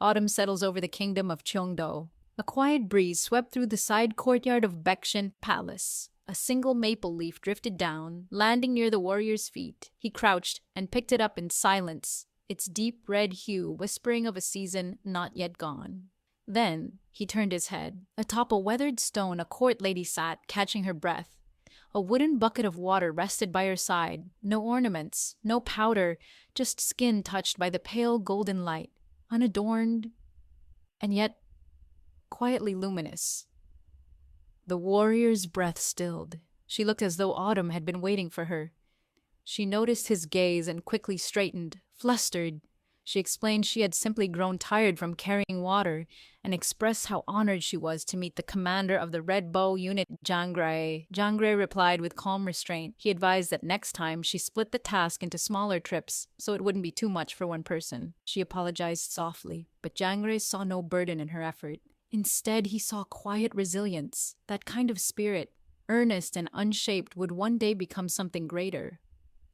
Autumn settles over the kingdom of Cheongdo. A quiet breeze swept through the side courtyard of Baekshun Palace. A single maple leaf drifted down, landing near the warrior's feet. He crouched and picked it up in silence, its deep red hue whispering of a season not yet gone. Then he turned his head. Atop a weathered stone, a court lady sat, catching her breath. A wooden bucket of water rested by her side. No ornaments, no powder, just skin touched by the pale golden light, unadorned, and yet quietly luminous. The warrior's breath stilled. She looked as though Autumn had been waiting for her. She noticed his gaze and quickly straightened, flustered. She explained she had simply grown tired from carrying water and expressed how honored she was to meet the commander of the Red Bow Unit, Jangre. Jangre replied with calm restraint. He advised that next time she split the task into smaller trips so it wouldn't be too much for one person. She apologized softly, but Jangre saw no burden in her effort. Instead, he saw quiet resilience, that kind of spirit, earnest and unshaped, would one day become something greater.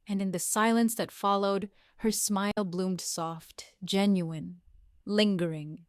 And in the silence that followed, her smile bloomed soft, genuine, lingering.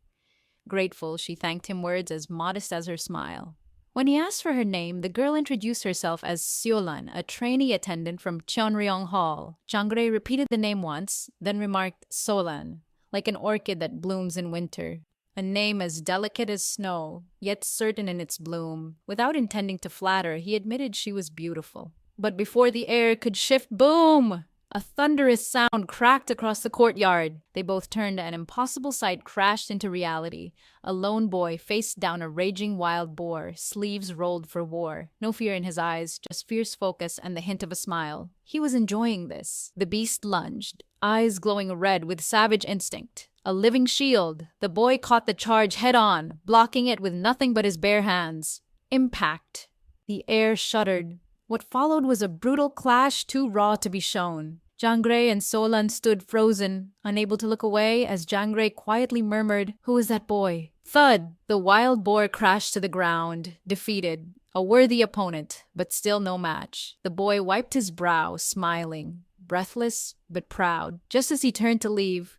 Grateful, she thanked him words as modest as her smile. When he asked for her name, the girl introduced herself as Seolan, a trainee attendant from Cheonryong Hall. Jangre repeated the name once, then remarked Solan, like an orchid that blooms in winter. A name as delicate as snow, yet certain in its bloom. Without intending to flatter, he admitted she was beautiful. But before the air could shift, boom! A thunderous sound cracked across the courtyard. They both turned, and an impossible sight crashed into reality. A lone boy faced down a raging wild boar, sleeves rolled for war. No fear in his eyes, just fierce focus and the hint of a smile. He was enjoying this. The beast lunged, eyes glowing red with savage instinct. A living shield. The boy caught the charge head-on, blocking it with nothing but his bare hands. Impact. The air shuddered. What followed was a brutal clash too raw to be shown. Jangre and Solan stood frozen, unable to look away as Jangre quietly murmured, "Who is that boy?" Thud! The wild boar crashed to the ground, defeated. A worthy opponent, but still no match. The boy wiped his brow, smiling, breathless but proud. Just as he turned to leave,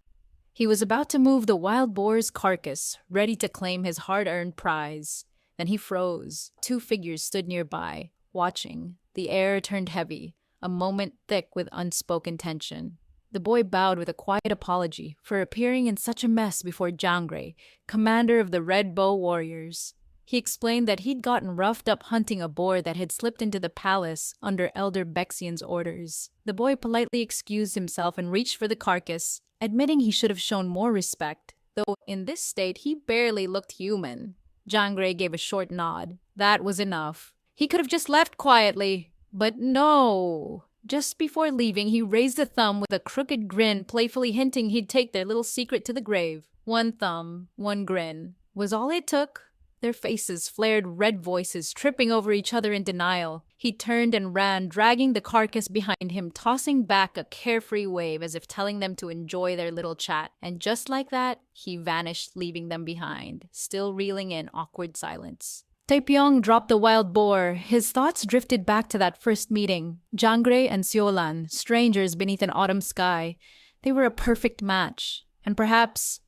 he was about to move the wild boar's carcass, ready to claim his hard-earned prize. Then he froze. Two figures stood nearby, watching. The air turned heavy, a moment thick with unspoken tension. The boy bowed with a quiet apology for appearing in such a mess before Jangre, commander of the Red Bow Warriors. He explained that he'd gotten roughed up hunting a boar that had slipped into the palace under Elder Bexian's orders. The boy politely excused himself and reached for the carcass, admitting he should have shown more respect, though in this state he barely looked human. Jangre gave a short nod. That was enough. He could have just left quietly. But no. Just before leaving, he raised a thumb with a crooked grin, playfully hinting he'd take their little secret to the grave. One thumb, one grin, was all it took. Their faces flared red voices, tripping over each other in denial. He turned and ran, dragging the carcass behind him, tossing back a carefree wave as if telling them to enjoy their little chat. And just like that, he vanished, leaving them behind, still reeling in awkward silence. Taepyeong dropped the wild boar. His thoughts drifted back to that first meeting. Jangre and Seolan, strangers beneath an autumn sky. They were a perfect match. And perhaps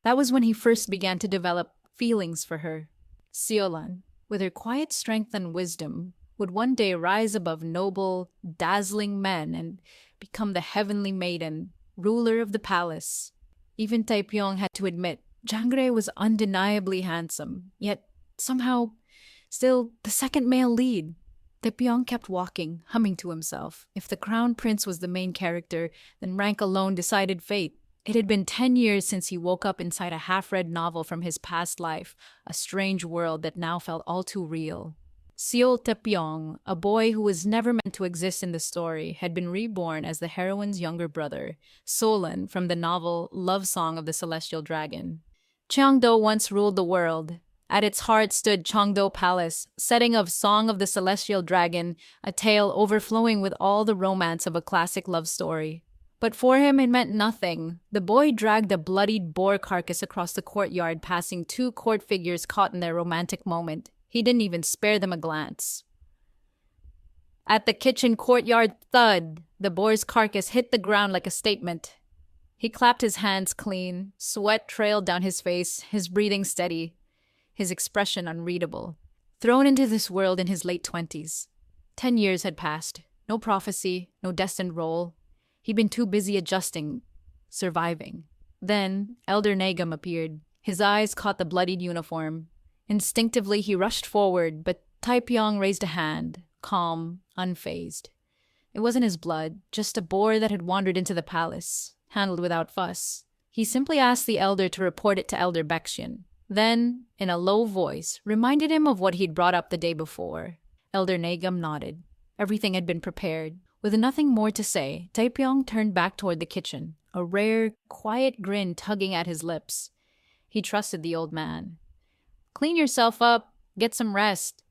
that was when he first began to develop feelings for her. Seolan, with her quiet strength and wisdom, would one day rise above noble, dazzling men and become the heavenly maiden, ruler of the palace. Even Taepyeong had to admit, Jangre was undeniably handsome, yet somehow still the second male lead. Taepyeong kept walking, humming to himself. If the crown prince was the main character, then rank alone decided fate. It had been 10 years since he woke up inside a half-read novel from his past life, a strange world that now felt all too real. Seol Taepyeong, a boy who was never meant to exist in the story, had been reborn as the heroine's younger brother, Solan, from the novel Love Song of the Celestial Dragon. Cheongdo once ruled the world. At its heart stood Cheongdo Palace, setting of Song of the Celestial Dragon, a tale overflowing with all the romance of a classic love story. But for him it meant nothing. The boy dragged a bloodied boar carcass across the courtyard, passing two court figures caught in their romantic moment. He didn't even spare them a glance. At the kitchen courtyard, thud! The boar's carcass hit the ground like a statement. He clapped his hands clean. Sweat trailed down his face, his breathing steady, his expression unreadable. Thrown into this world in his late 20s. 10 years had passed. No prophecy, no destined role. He'd been too busy adjusting, surviving. Then, Elder Nagam appeared. His eyes caught the bloodied uniform. Instinctively, he rushed forward, but Taepyeong raised a hand, calm, unfazed. It wasn't his blood, just a boar that had wandered into the palace, handled without fuss. He simply asked the elder to report it to Elder Baekshin. Then, in a low voice, reminded him of what he'd brought up the day before. Elder Nagam nodded. Everything had been prepared. With nothing more to say, Taepyeong turned back toward the kitchen, a rare, quiet grin tugging at his lips. He trusted the old man. "Clean yourself up. Get some rest."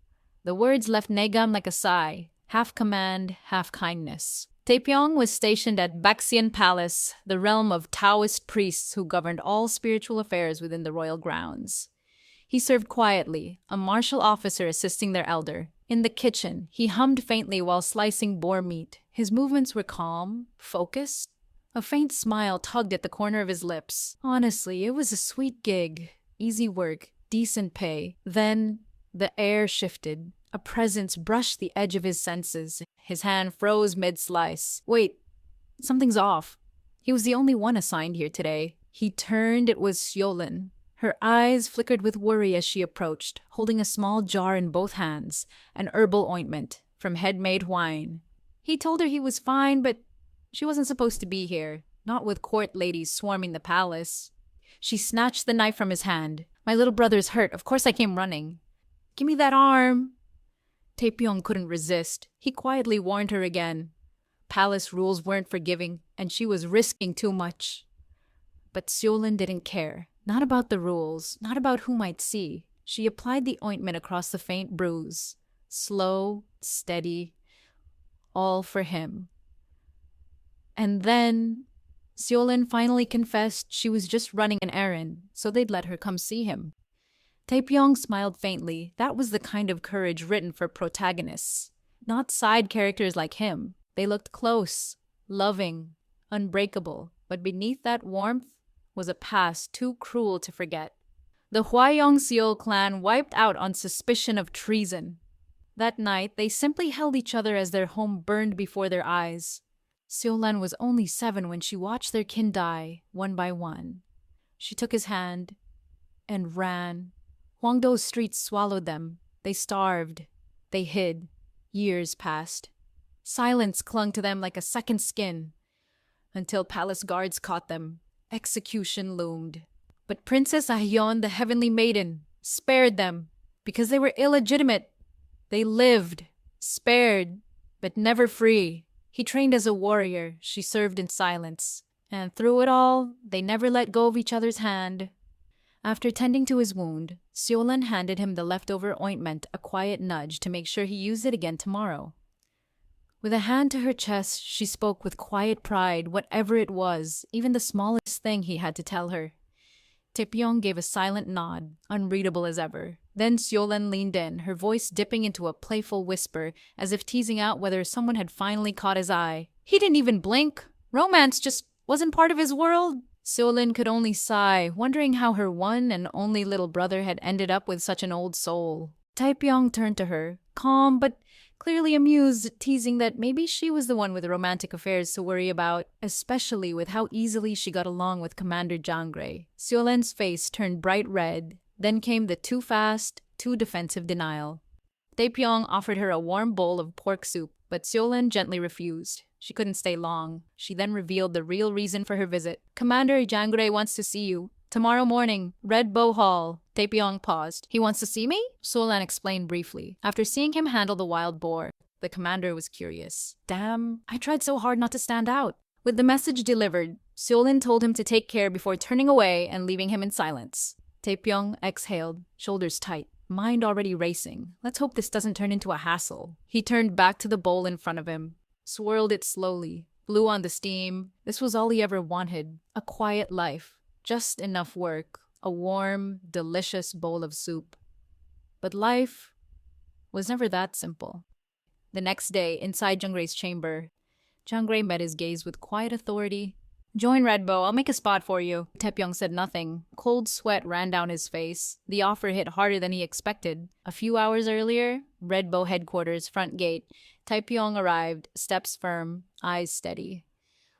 The words left Nagam like a sigh, half command, half kindness. Taepyeong was stationed at Baxian Palace, the realm of Taoist priests who governed all spiritual affairs within the royal grounds. He served quietly, a martial officer assisting their elder. In the kitchen, he hummed faintly while slicing boar meat. His movements were calm, focused. A faint smile tugged at the corner of his lips. Honestly, it was a sweet gig. Easy work, decent pay. Then, the air shifted. A presence brushed the edge of his senses. His hand froze mid-slice. Wait, something's off. He was the only one assigned here today. He turned, it was Seolin. Her eyes flickered with worry as she approached, holding a small jar in both hands, an herbal ointment from head-made wine. He told her he was fine, but she wasn't supposed to be here, not with court ladies swarming the palace. She snatched the knife from his hand. "My little brother's hurt. Of course I came running." "Give me that arm." Taepyeong couldn't resist. He quietly warned her again. Palace rules weren't forgiving, and she was risking too much. But Seolin didn't care. Not about the rules, not about who might see. She applied the ointment across the faint bruise. Slow, steady, all for him. And then Seolin finally confessed she was just running an errand, so they'd let her come see him. Taepyeong smiled faintly. That was the kind of courage written for protagonists, not side characters like him. They looked close, loving, unbreakable, but beneath that warmth was a past too cruel to forget. The Hwayong-seol clan wiped out on suspicion of treason. That night, they simply held each other as their home burned before their eyes. Seolan was only 7 when she watched their kin die, one by one. She took his hand and ran. Hwangdo's streets swallowed them. They starved. They hid. Years passed. Silence clung to them like a second skin. Until palace guards caught them. Execution loomed. But Princess Ahyeon, the heavenly maiden, spared them because they were illegitimate. They lived, spared, but never free. He trained as a warrior. She served in silence. And through it all, they never let go of each other's hand. After tending to his wound, Seolan handed him the leftover ointment, a quiet nudge to make sure he used it again tomorrow. With a hand to her chest, she spoke with quiet pride, whatever it was, even the smallest thing he had to tell her. Taepyeong gave a silent nod, unreadable as ever. Then Seolan leaned in, her voice dipping into a playful whisper, as if teasing out whether someone had finally caught his eye. He didn't even blink. Romance just wasn't part of his world. Seolin could only sigh, wondering how her one and only little brother had ended up with such an old soul. Taepyeong turned to her, calm but clearly amused, teasing that maybe she was the one with romantic affairs to worry about, especially with how easily she got along with Commander Jangre. Seolin's face turned bright red. Then came the too fast, too defensive denial. Taepyeong offered her a warm bowl of pork soup, but Seolin gently refused. She couldn't stay long. She then revealed the real reason for her visit. "Commander Jangre wants to see you. Tomorrow morning, Red Bow Hall." Taepyeong paused. "He wants to see me?" Seolan explained briefly. After seeing him handle the wild boar, the commander was curious. Damn, I tried so hard not to stand out. With the message delivered, Seolin told him to take care before turning away and leaving him in silence. Taepyeong exhaled, shoulders tight, mind already racing. Let's hope this doesn't turn into a hassle. He turned back to the bowl in front of him, swirled it slowly, blew on the steam. This was all he ever wanted. A quiet life. Just enough work. A warm, delicious bowl of soup. But life was never that simple. The next day, inside Jungre's chamber, Jungre met his gaze with quiet authority. Join Redbow, I'll make a spot for you. Taepyeong said nothing. Cold sweat ran down his face. The offer hit harder than he expected. A few hours earlier, Redbow headquarters, front gate. Taepyeong arrived, steps firm, eyes steady.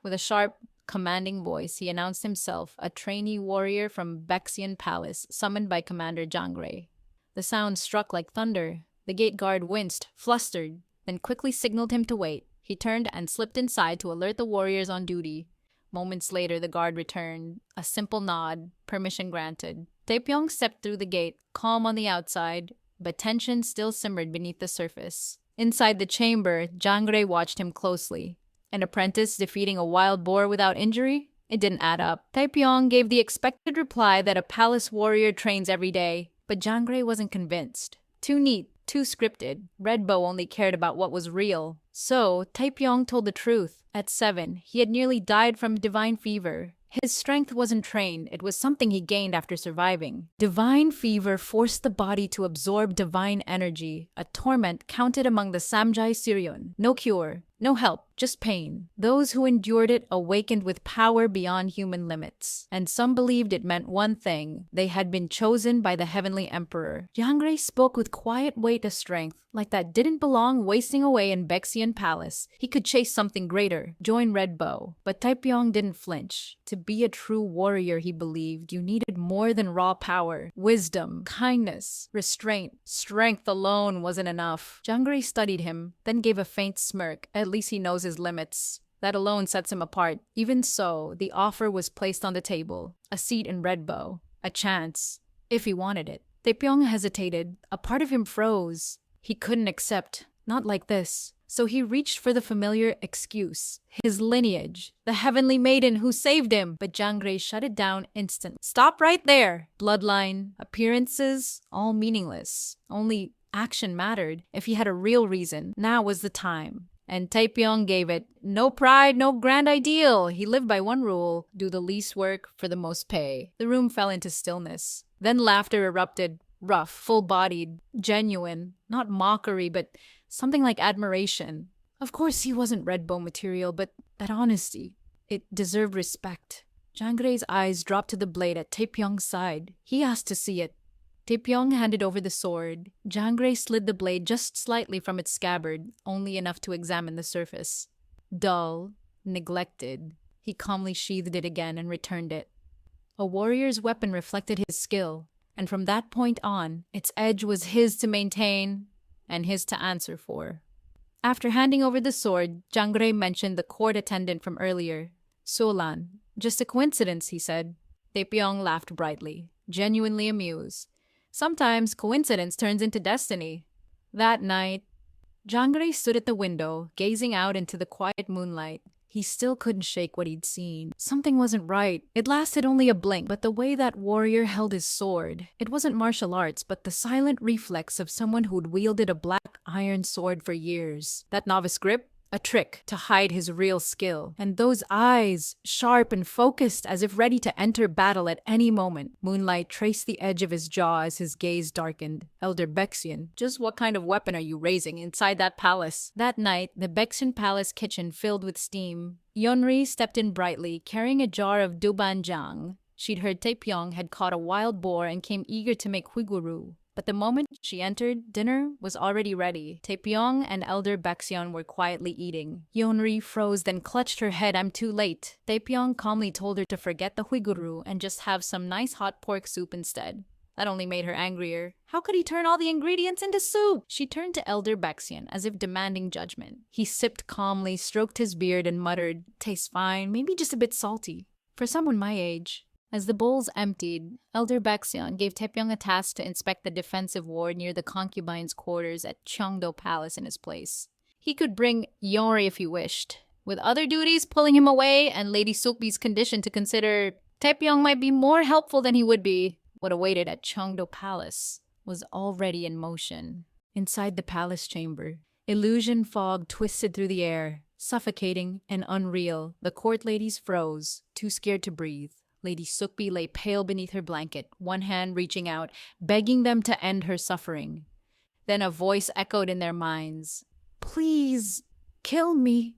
With a sharp, commanding voice, he announced himself, a trainee warrior from Baeksion Palace, summoned by Commander Jangre. The sound struck like thunder. The gate guard winced, flustered, then quickly signaled him to wait. He turned and slipped inside to alert the warriors on duty. Moments later, the guard returned. A simple nod, permission granted. Taepyeong stepped through the gate, calm on the outside, but tension still simmered beneath the surface. Inside the chamber, Jangre watched him closely. An apprentice defeating a wild boar without injury? It didn't add up. Taepyeong gave the expected reply that a palace warrior trains every day, but Jangre wasn't convinced. Too neat, too scripted. Redbow only cared about what was real. So, Taepyeong told the truth. At 7, he had nearly died from divine fever. His strength wasn't trained, it was something he gained after surviving. Divine fever forced the body to absorb divine energy, a torment counted among the Samjai Siryon. No cure, no help, just pain. Those who endured it awakened with power beyond human limits. And some believed it meant one thing: they had been chosen by the heavenly emperor. Jangre spoke with quiet weight of strength, like that didn't belong wasting away in Baeksion Palace. He could chase something greater, join Redbow. But Taepyeong didn't flinch. To be a true warrior, he believed, you needed more than raw power. Wisdom, kindness, restraint. Strength alone wasn't enough. Jangre studied him, then gave a faint smirk. At least he knows his limits. That alone sets him apart. Even so, the offer was placed on the table. A seat in Redbow. A chance. If he wanted it. Taepyeong hesitated. A part of him froze. He couldn't accept. Not like this. So he reached for the familiar excuse. His lineage. The heavenly maiden who saved him. But Jangre shut it down instantly. Stop right there. Bloodline. Appearances. All meaningless. Only action mattered. If he had a real reason, now was the time. And Taepyeong gave it. No pride, no grand ideal. He lived by one rule: do the least work for the most pay. The room fell into stillness. Then laughter erupted. Rough, full-bodied, genuine. Not mockery, but something like admiration. Of course he wasn't Redbow material, but that honesty, it deserved respect. Jangre's eyes dropped to the blade at Taepyeong's side. He asked to see it. Taepyeong handed over the sword. Jangre slid the blade just slightly from its scabbard, only enough to examine the surface. Dull, neglected. He calmly sheathed it again and returned it. A warrior's weapon reflected his skill, and from that point on, its edge was his to maintain and his to answer for. After handing over the sword, Jangre mentioned the court attendant from earlier. Solan. Just a coincidence, he said. Taepyeong laughed brightly, genuinely amused. Sometimes coincidence turns into destiny. That night, Jangre stood at the window, gazing out into the quiet moonlight. He still couldn't shake what he'd seen. Something wasn't right. It lasted only a blink, but the way that warrior held his sword, it wasn't martial arts, but the silent reflex of someone who'd wielded a black iron sword for years. That novice grip? A trick to hide his real skill. And those eyes, sharp and focused as if ready to enter battle at any moment. Moonlight traced the edge of his jaw as his gaze darkened. Elder Baeksion, just what kind of weapon are you raising inside that palace? That night, the Baeksion Palace kitchen filled with steam. Yeonri stepped in brightly, carrying a jar of doubanjang. She'd heard Taepyeong had caught a wild boar and came eager to make huiguru. But the moment she entered, dinner was already ready. Taepyeong and Elder Baeksion were quietly eating. Yeonri froze, then clutched her head. I'm too late. Taepyeong calmly told her to forget the huiguru and just have some nice hot pork soup instead. That only made her angrier. How could he turn all the ingredients into soup? She turned to Elder Baeksion as if demanding judgment. He sipped calmly, stroked his beard, and muttered, tastes fine, maybe just a bit salty. For someone my age. As the bowls emptied, Elder Baeksion gave Taepyeong a task to inspect the defensive ward near the concubines' quarters at Cheongdo Palace in his place. He could bring Yeonri if he wished. With other duties pulling him away and Lady Sukbi's condition to consider, Taepyeong might be more helpful than he would be. What awaited at Cheongdo Palace was already in motion. Inside the palace chamber, illusion fog twisted through the air, suffocating and unreal. The court ladies froze, too scared to breathe. Lady Sukbi lay pale beneath her blanket, one hand reaching out, begging them to end her suffering. Then a voice echoed in their minds. Please, kill me.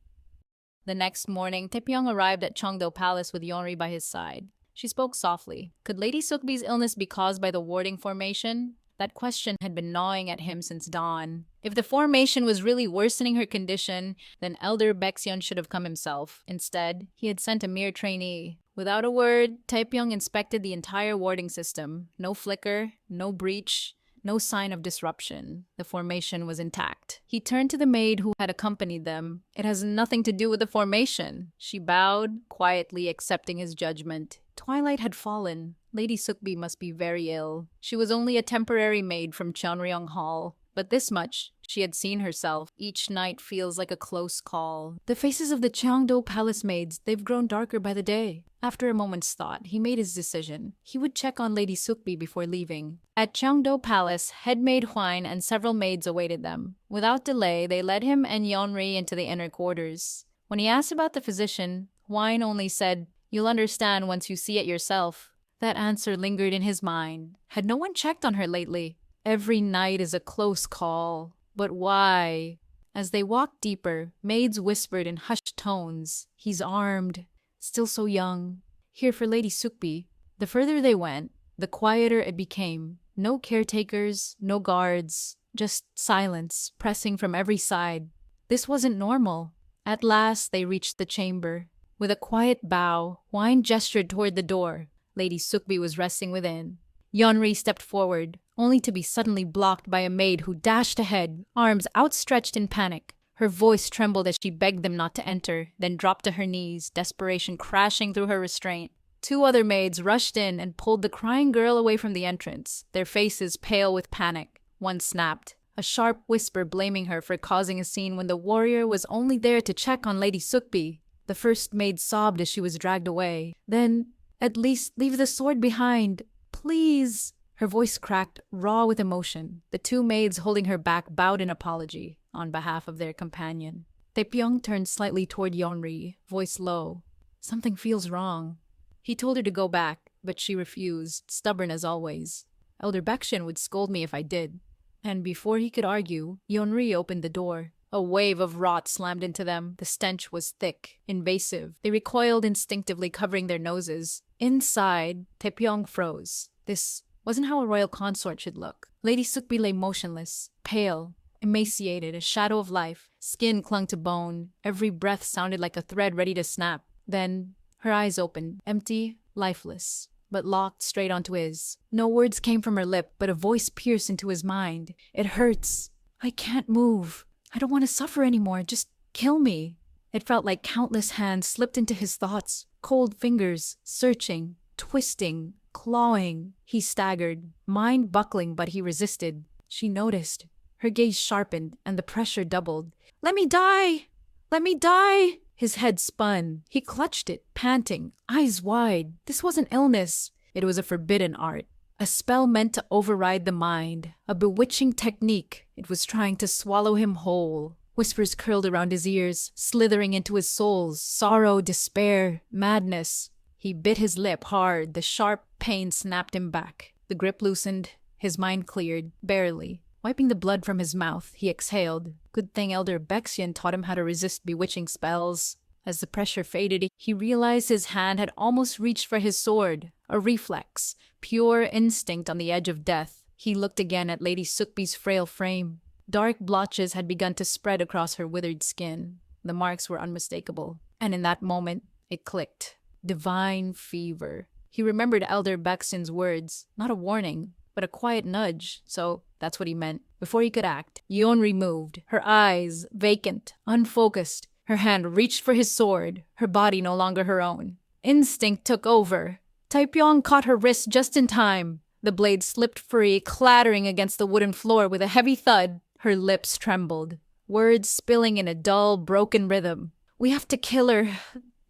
The next morning, Taepyeong arrived at Cheongdo Palace with Yeonri by his side. She spoke softly. Could Lady Sukbi's illness be caused by the warding formation? That question had been gnawing at him since dawn. If the formation was really worsening her condition, then Elder Baekseon should have come himself. Instead, he had sent a mere trainee. Without a word, Taepyeong inspected the entire warding system. No flicker, no breach, no sign of disruption. The formation was intact. He turned to the maid who had accompanied them. It has nothing to do with the formation. She bowed, quietly accepting his judgment. Twilight had fallen. Lady Sukbi must be very ill. She was only a temporary maid from Cheonryong Hall. But this much, she had seen herself. Each night feels like a close call. The faces of the Cheongdo Palace maids, they've grown darker by the day. After a moment's thought, he made his decision. He would check on Lady Sukbi before leaving. At Cheongdo Palace, head maid Hwine and several maids awaited them. Without delay, they led him and Yeonri into the inner quarters. When he asked about the physician, Hwine only said, "You'll understand once you see it yourself." That answer lingered in his mind. Had no one checked on her lately? Every night is a close call. But why? As they walked deeper, maids whispered in hushed tones, "He's armed. Still so young. Here for Lady Sukbi." The further they went, the quieter it became. No caretakers, no guards, just silence pressing from every side. This wasn't normal. At last they reached the chamber. With a quiet bow, Hwine gestured toward the door. Lady Sukbi was resting within. Yeonri stepped forward, only to be suddenly blocked by a maid who dashed ahead, arms outstretched in panic. Her voice trembled as she begged them not to enter, then dropped to her knees, desperation crashing through her restraint. Two other maids rushed in and pulled the crying girl away from the entrance, their faces pale with panic. One snapped, a sharp whisper blaming her for causing a scene when the warrior was only there to check on Lady Sukbi. The first maid sobbed as she was dragged away. Then, "At least leave the sword behind. Please." Her voice cracked, raw with emotion. The two maids holding her back bowed in apology on behalf of their companion. Taepyeong turned slightly toward Yeonri, voice low. "Something feels wrong." He told her to go back, but she refused, stubborn as always. "Elder Baekseon would scold me if I did." And before he could argue, Yeonri opened the door. A wave of rot slammed into them. The stench was thick, invasive. They recoiled instinctively, covering their noses. Inside, Taepyeong froze. This wasn't how a royal consort should look. Lady Sukbi lay motionless, pale, emaciated, a shadow of life. Skin clung to bone. Every breath sounded like a thread ready to snap. Then her eyes opened, empty, lifeless, but locked straight onto his. No words came from her lip, but a voice pierced into his mind. "It hurts. I can't move. I don't want to suffer anymore. Just kill me." It felt like countless hands slipped into his thoughts, cold fingers, searching, twisting, clawing. He staggered, mind buckling, but he resisted. She noticed. Her gaze sharpened, and the pressure doubled. "Let me die! Let me die!" His head spun. He clutched it, panting, eyes wide. This wasn't illness. It was a forbidden art. A spell meant to override the mind. A bewitching technique. It was trying to swallow him whole. Whispers curled around his ears, slithering into his soul. Sorrow, despair, madness. He bit his lip hard. The sharp pain snapped him back. The grip loosened. His mind cleared, barely. Wiping the blood from his mouth, he exhaled. Good thing Elder Baekseon taught him how to resist bewitching spells. As the pressure faded, he realized his hand had almost reached for his sword. A reflex, pure instinct on the edge of death. He looked again at Lady Sukbi's frail frame. Dark blotches had begun to spread across her withered skin. The marks were unmistakable. And in that moment, it clicked. Divine fever. He remembered Elder Baekseon's words. Not a warning, but a quiet nudge. So that's what he meant. Before he could act, Yeonri moved. Her eyes, vacant, unfocused. Her hand reached for his sword, her body no longer her own. Instinct took over. Taepyeong caught her wrist just in time. The blade slipped free, clattering against the wooden floor with a heavy thud. Her lips trembled, words spilling in a dull, broken rhythm. "We have to kill her.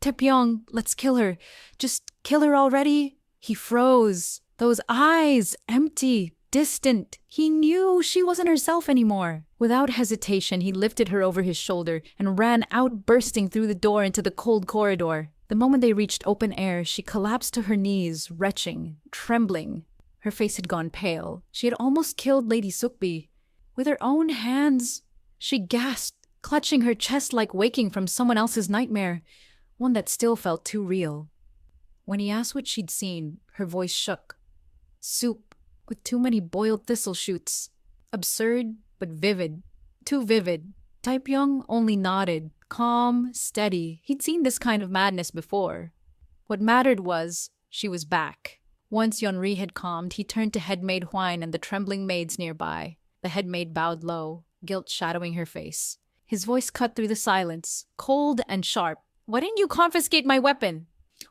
Taepyeong, let's kill her. Just kill her already." He froze. Those eyes, empty, distant. He knew she wasn't herself anymore. Without hesitation, he lifted her over his shoulder and ran out, bursting through the door into the cold corridor. The moment they reached open air, she collapsed to her knees, retching, trembling. Her face had gone pale. She had almost killed Lady Sukbi. With her own hands, she gasped, clutching her chest like waking from someone else's nightmare, one that still felt too real. When he asked what she'd seen, her voice shook. Soup, with too many boiled thistle shoots. Absurd, but vivid. Too vivid. Taepyeong only nodded, calm, steady. He'd seen this kind of madness before. What mattered was, she was back. Once Yeonri had calmed, he turned to headmaid Hwine and the trembling maids nearby. The headmaid bowed low, guilt shadowing her face. His voice cut through the silence, cold and sharp. Why didn't you confiscate my weapon?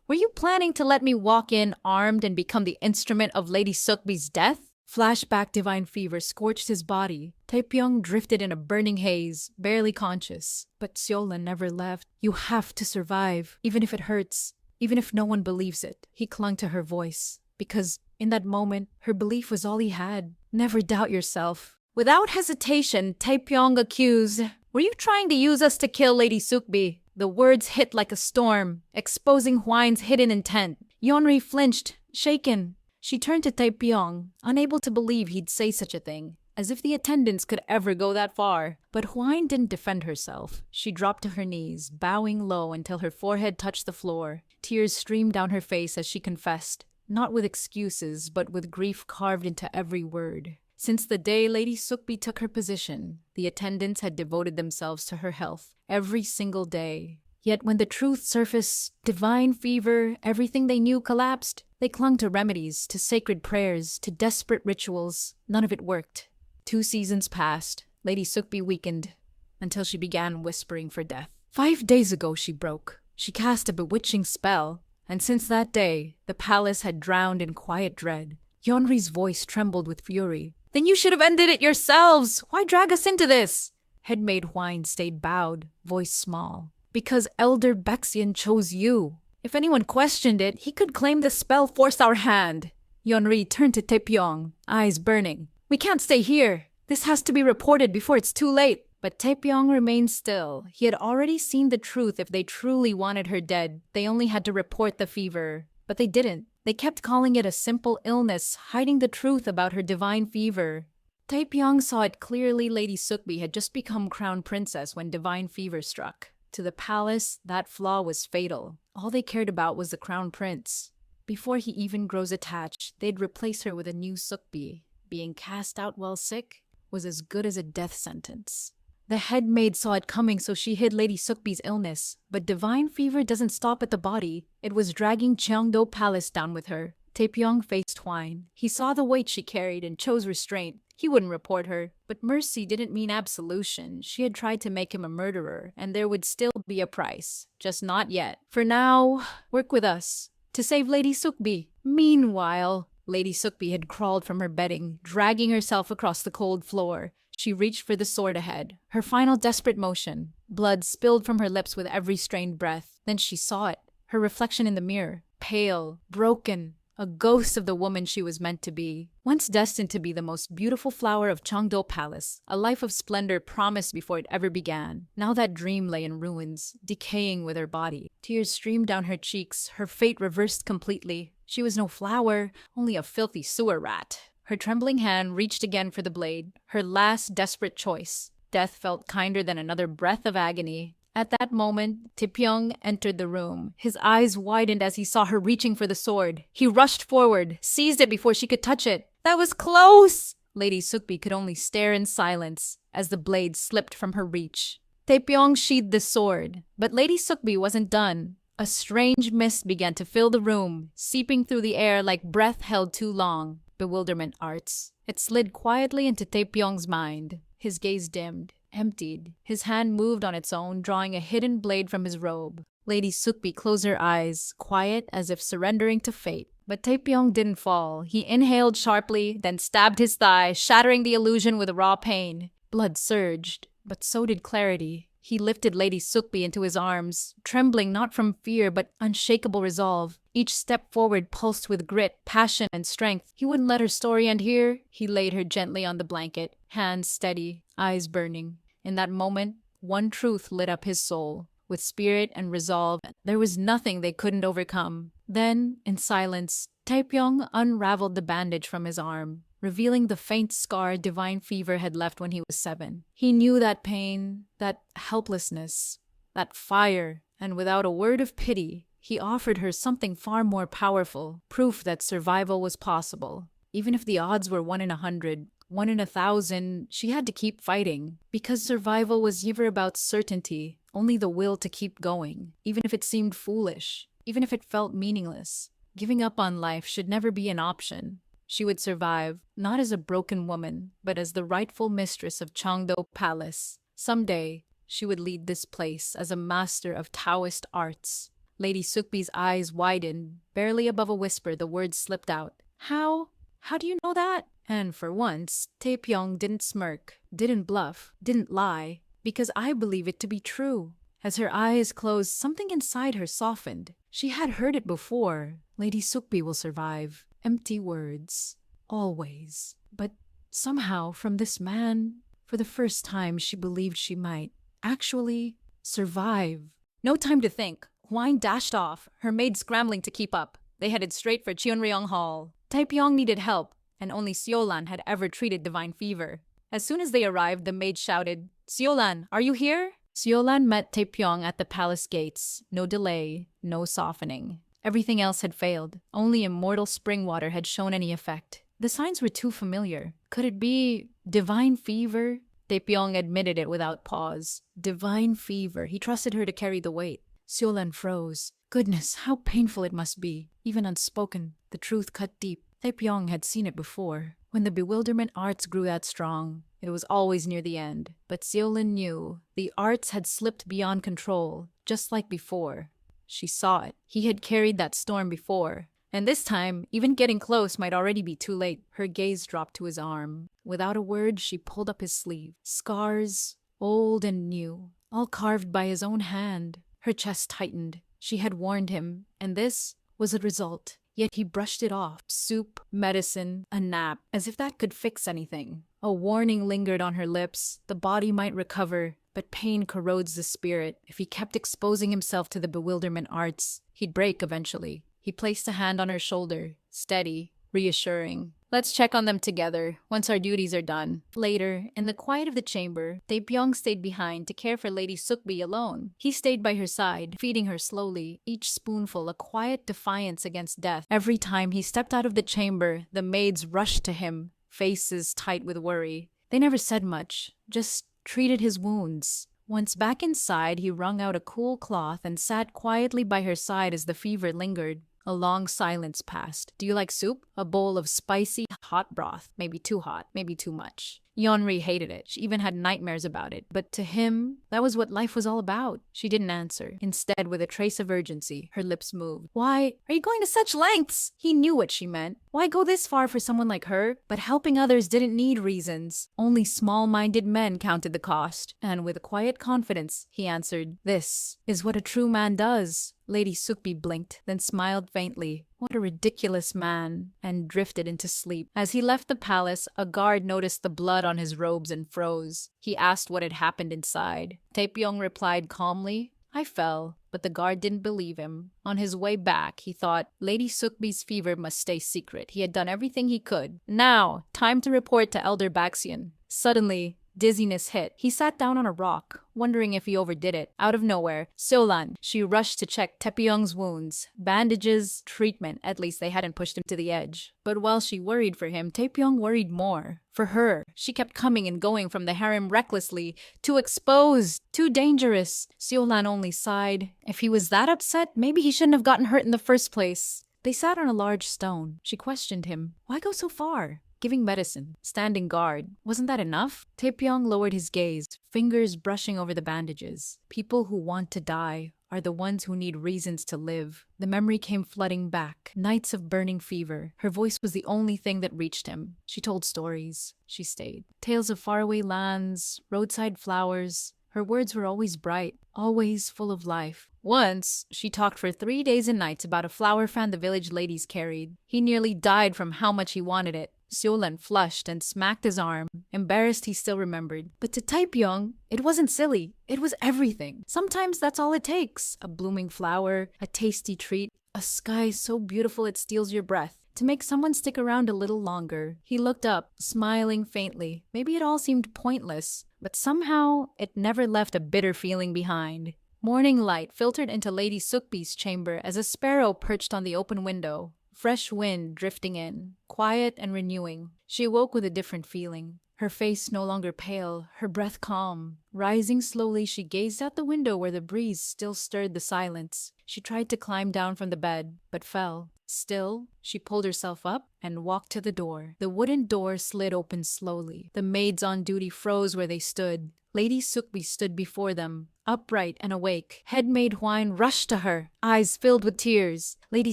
Were you planning to let me walk in armed and become the instrument of Lady Sukbi's death? Flashback divine fever scorched his body. Taepyeong drifted in a burning haze, barely conscious. But Seola never left. You have to survive, even if it hurts, even if no one believes it. He clung to her voice, because in that moment, her belief was all he had. Never doubt yourself. Without hesitation, Taepyeong accused, "Were you trying to use us to kill Lady Sukbi?" The words hit like a storm, exposing Hwine's hidden intent. Yeonri flinched, shaken. She turned to Taepyeong, unable to believe he'd say such a thing, as if the attendants could ever go that far. But Hwine didn't defend herself. She dropped to her knees, bowing low until her forehead touched the floor. Tears streamed down her face as she confessed, not with excuses, but with grief carved into every word. Since the day Lady Sukbi took her position, the attendants had devoted themselves to her health, every single day. Yet when the truth surfaced, divine fever, everything they knew collapsed. They clung to remedies, to sacred prayers, to desperate rituals. None of it worked. 2 seasons passed. Lady Sukbi weakened, until she began whispering for death. 5 days ago she broke. She cast a bewitching spell, and since that day, the palace had drowned in quiet dread. Yeonri's voice trembled with fury. "Then you should have ended it yourselves! Why drag us into this?" Headmaid Hwine stayed bowed, voice small. "Because Elder Baexian chose you. If anyone questioned it, he could claim the spell forced our hand." Yeonri turned to Taepyeong, eyes burning. "We can't stay here. This has to be reported before it's too late." But Taepyeong remained still. He had already seen the truth. If they truly wanted her dead, they only had to report the fever. But they didn't. They kept calling it a simple illness, hiding the truth about her divine fever. Taepyeong saw it clearly. Lady Sukbi had just become crown princess when divine fever struck. To the palace, that flaw was fatal. All they cared about was the crown prince. Before he even grows attached, they'd replace her with a new Sukbi. Being cast out while sick was as good as a death sentence. The headmaid saw it coming, so she hid Lady Sukbi's illness. But divine fever doesn't stop at the body. It was dragging Cheongdo Palace down with her. Taepyeong faced Hwine. He saw the weight she carried and chose restraint. He wouldn't report her. But mercy didn't mean absolution. She had tried to make him a murderer, and there would still be a price. Just not yet. For now, work with us. To save Lady Sukbi. Meanwhile, Lady Sukbi had crawled from her bedding, dragging herself across the cold floor. She reached for the sword ahead, her final desperate motion. Blood spilled from her lips with every strained breath. Then she saw it, her reflection in the mirror, pale, broken, a ghost of the woman she was meant to be. Once destined to be the most beautiful flower of Cheongdo Palace, a life of splendor promised before it ever began. Now that dream lay in ruins, decaying with her body. Tears streamed down her cheeks, her fate reversed completely. She was no flower, only a filthy sewer rat. Her trembling hand reached again for the blade, her last desperate choice. Death felt kinder than another breath of agony. At that moment, Taepyeong entered the room. His eyes widened as he saw her reaching for the sword. He rushed forward, seized it before she could touch it. "That was close!" Lady Sukbi could only stare in silence as the blade slipped from her reach. Taepyeong sheathed the sword, but Lady Sukbi wasn't done. A strange mist began to fill the room, seeping through the air like breath held too long. Bewilderment arts. It slid quietly into Taepyeong's mind. His gaze dimmed, emptied. His hand moved on its own, drawing a hidden blade from his robe. Lady Sukbi closed her eyes, quiet as if surrendering to fate. But Taepyeong didn't fall. He inhaled sharply, then stabbed his thigh, shattering the illusion with raw pain. Blood surged, but so did clarity. He lifted Lady Sukbi into his arms, trembling not from fear but unshakable resolve. Each step forward pulsed with grit, passion, and strength. He wouldn't let her story end here. He laid her gently on the blanket, hands steady, eyes burning. In that moment, one truth lit up his soul. With spirit and resolve, there was nothing they couldn't overcome. Then, in silence, Taepyeong unraveled the bandage from his arm. revealing the faint scar divine fever had left when he was 7. He knew that pain, that helplessness, that fire, and without a word of pity, he offered her something far more powerful, proof that survival was possible. Even if the odds were 1 in 100, 1 in 1,000, she had to keep fighting. Because survival was never about certainty, only the will to keep going, even if it seemed foolish, even if it felt meaningless. Giving up on life should never be an option. She would survive, not as a broken woman, but as the rightful mistress of Cheongdo Palace. Someday, she would lead this place as a master of Taoist arts. Lady Sukbi's eyes widened. Barely above a whisper, the words slipped out. How? How do you know that? And for once, Taepyeong didn't smirk, didn't bluff, didn't lie, because I believe it to be true. As her eyes closed, something inside her softened. She had heard it before. Lady Sukbi will survive. Empty words. Always. But somehow, from this man, for the first time, she believed she might actually survive. No time to think. Hwine dashed off, her maid scrambling to keep up. They headed straight for Cheonryong Hall. Taepyeong needed help, and only Seolan had ever treated divine fever. As soon as they arrived, the maid shouted, "Seolan, are you here?" Seolan met Taepyeong at the palace gates. No delay, no softening. Everything else had failed. Only immortal spring water had shown any effect. The signs were too familiar. Could it be divine fever? Taepyeong admitted it without pause. Divine fever. He trusted her to carry the weight. Seolan froze. Goodness, how painful it must be. Even unspoken, the truth cut deep. Taepyeong had seen it before. When the bewilderment arts grew that strong, it was always near the end. But Seolin knew the arts had slipped beyond control, just like before. She saw it. He had carried that storm before. And this time, even getting close might already be too late. Her gaze dropped to his arm. Without a word, she pulled up his sleeve. Scars, old and new, all carved by his own hand. Her chest tightened. She had warned him, and this was the result. Yet he brushed it off. Soup, medicine, a nap, as if that could fix anything. A warning lingered on her lips. The body might recover, but pain corrodes the spirit. If he kept exposing himself to the bewilderment arts, he'd break eventually. He placed a hand on her shoulder, steady, reassuring. Let's check on them together, once our duties are done. Later, in the quiet of the chamber, Taepyeong stayed behind to care for Lady Sukbi alone. He stayed by her side, feeding her slowly, each spoonful a quiet defiance against death. Every time he stepped out of the chamber, the maids rushed to him, faces tight with worry. They never said much, just treated his wounds. Once back inside, he wrung out a cool cloth and sat quietly by her side as the fever lingered. A long silence passed. Do you like soup? A bowl of spicy, hot broth. Maybe too hot, maybe too much. Yeonri hated it. She even had nightmares about it. But to him, that was what life was all about. She didn't answer. Instead, with a trace of urgency, her lips moved. Why are you going to such lengths? He knew what she meant. Why go this far for someone like her? But helping others didn't need reasons. Only small-minded men counted the cost. And with a quiet confidence, he answered, "This is what a true man does." Lady Sukbi blinked, then smiled faintly. What a ridiculous man, and drifted into sleep. As he left the palace, a guard noticed the blood on his robes and froze. He asked what had happened inside. Taepyeong replied calmly, "I fell," but the guard didn't believe him. On his way back, he thought, Lady Sukbi's fever must stay secret. He had done everything he could. Now, time to report to Elder Baxian. Suddenly, dizziness hit. He sat down on a rock, wondering if he overdid it. Out of nowhere, Seolan, she rushed to check Taepyeong's wounds. Bandages, treatment, at least they hadn't pushed him to the edge. But while she worried for him, Taepyeong worried more. For her, she kept coming and going from the harem recklessly. Too exposed, too dangerous. Seolan only sighed. If he was that upset, maybe he shouldn't have gotten hurt in the first place. They sat on a large stone. She questioned him. Why go so far? Giving medicine, standing guard. Wasn't that enough? Taepyeong lowered his gaze, fingers brushing over the bandages. People who want to die are the ones who need reasons to live. The memory came flooding back. Nights of burning fever. Her voice was the only thing that reached him. She told stories. She stayed. Tales of faraway lands, roadside flowers. Her words were always bright, always full of life. Once, she talked for 3 days and nights about a flower fan the village ladies carried. He nearly died from how much he wanted it. Seolan flushed and smacked his arm. Embarrassed, he still remembered. But to Taepyeong, it wasn't silly. It was everything. Sometimes that's all it takes. A blooming flower, a tasty treat, a sky so beautiful it steals your breath. to make someone stick around a little longer. He looked up, smiling faintly. Maybe it all seemed pointless, but somehow it never left a bitter feeling behind. Morning light filtered into Lady Sukbi's chamber as a sparrow perched on the open window. Fresh wind drifting in, quiet and renewing. She awoke with a different feeling. Her face no longer pale, her breath calm. Rising slowly, she gazed out the window where the breeze still stirred the silence. She tried to climb down from the bed, but fell. Still, she pulled herself up and walked to the door. The wooden door slid open slowly. The maids on duty froze where they stood. Lady Sukbi stood before them, upright and awake. Head maid Huan rushed to her, eyes filled with tears. Lady